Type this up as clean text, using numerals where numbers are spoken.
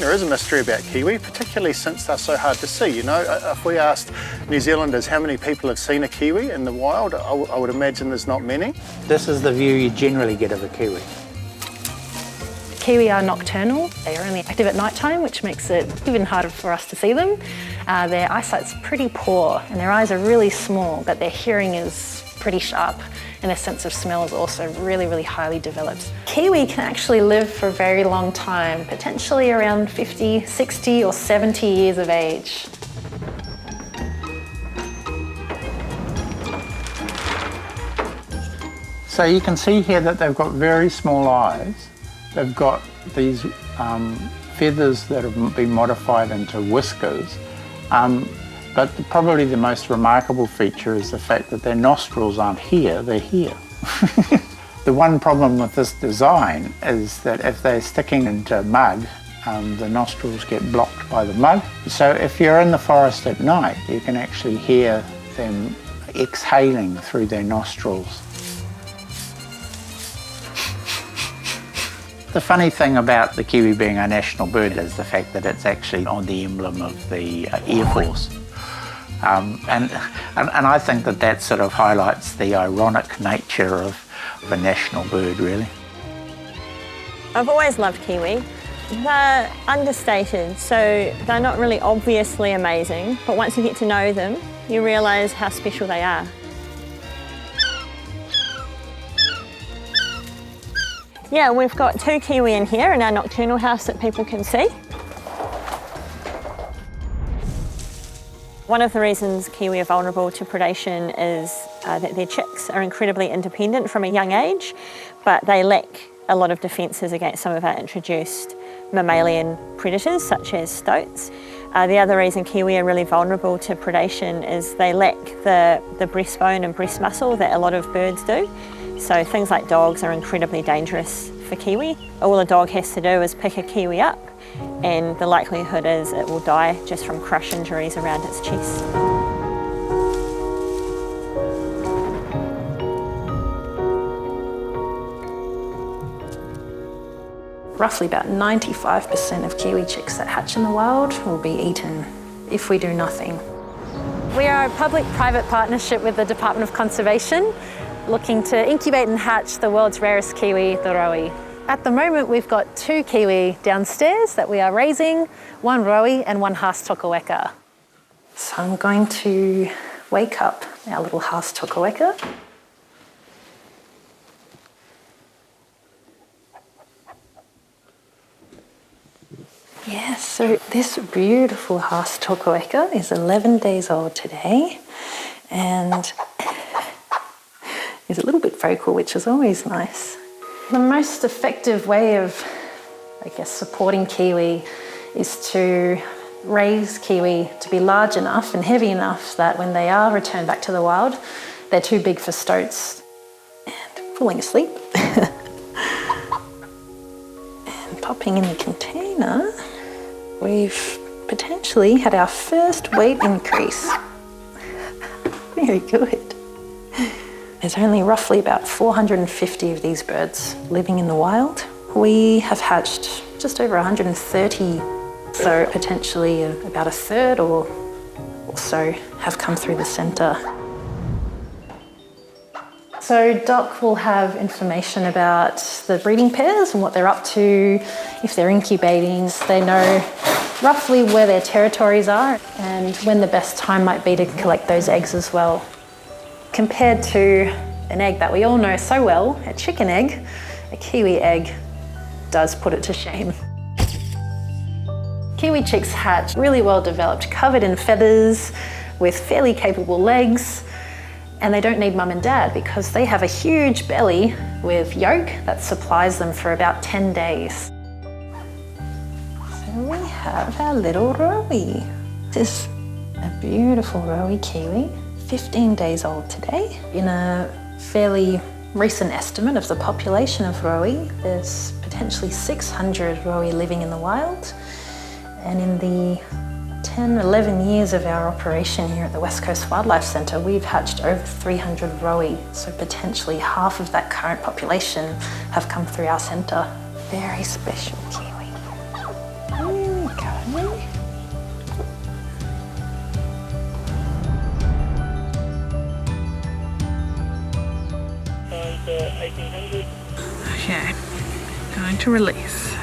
there is a mystery about kiwi, particularly since they're so hard to see. You know, if we asked New Zealanders how many people have seen a kiwi in the wild, I would imagine there's not many. This is the view you generally get of a kiwi. Kiwi are nocturnal. They are only active at night time, which makes it even harder for us to see them. Their eyesight's pretty poor and their eyes are really small, but their hearing is pretty sharp and their sense of smell is also really, really highly developed. Kiwi can actually live for a very long time, potentially around 50, 60 or 70 years of age. So you can see here that they've got very small eyes. They've got these feathers that have been modified into whiskers. But probably the most remarkable feature is the fact that their nostrils aren't here, they're here. The one problem with this design is that if they're sticking into mud, the nostrils get blocked by the mud. So if you're in the forest at night, you can actually hear them exhaling through their nostrils. The funny thing about the kiwi being a national bird is the fact that it's actually on the emblem of the Air Force. And I think that sort of highlights the ironic nature of a national bird, really. I've always loved kiwi. They're understated, so they're not really obviously amazing, but once you get to know them, you realise how special they are. Yeah, we've got 2 kiwi in here in our nocturnal house that people can see. One of the reasons kiwi are vulnerable to predation is that their chicks are incredibly independent from a young age, but they lack a lot of defences against some of our introduced mammalian predators, such as stoats. The other reason kiwi are really vulnerable to predation is they lack the breastbone and breast muscle that a lot of birds do. So things like dogs are incredibly dangerous for kiwi. All a dog has to do is pick a kiwi up and the likelihood is it will die just from crush injuries around its chest. Roughly about 95% of kiwi chicks that hatch in the wild will be eaten if we do nothing. We are a public-private partnership with the Department of Conservation, looking to incubate and hatch the world's rarest kiwi, the rowie. At the moment, we've got 2 kiwi downstairs that we are raising, 1 rowie and 1 haas-tokoeka. So I'm going to wake up our little haas-tokoeka. Yes, so this beautiful haas-tokoeka is 11 days old today and is a little bit vocal, which is always nice. The most effective way of, I guess, supporting kiwi is to raise kiwi to be large enough and heavy enough that when they are returned back to the wild, they're too big for stoats. And falling asleep. And popping in the container, we've potentially had our first weight increase. Very good. There's only roughly about 450 of these birds living in the wild. We have hatched just over 130, so potentially about a third or so have come through the centre. So Doc will have information about the breeding pairs and what they're up to, if they're incubating. They know roughly where their territories are and when the best time might be to collect those eggs as well. Compared to an egg that we all know so well, a chicken egg, a kiwi egg does put it to shame. Kiwi chicks hatch really well developed, covered in feathers, with fairly capable legs, and they don't need mum and dad because they have a huge belly with yolk that supplies them for about 10 days. So we have our little rowie. This is a beautiful rowie kiwi. 15 days old today. In a fairly recent estimate of the population of rowie, there's potentially 600 rowie living in the wild. And in the 10, 11 years of our operation here at the West Coast Wildlife Centre, we've hatched over 300 rowie. So potentially half of that current population have come through our centre. Very special kiwi. Okay, going to release.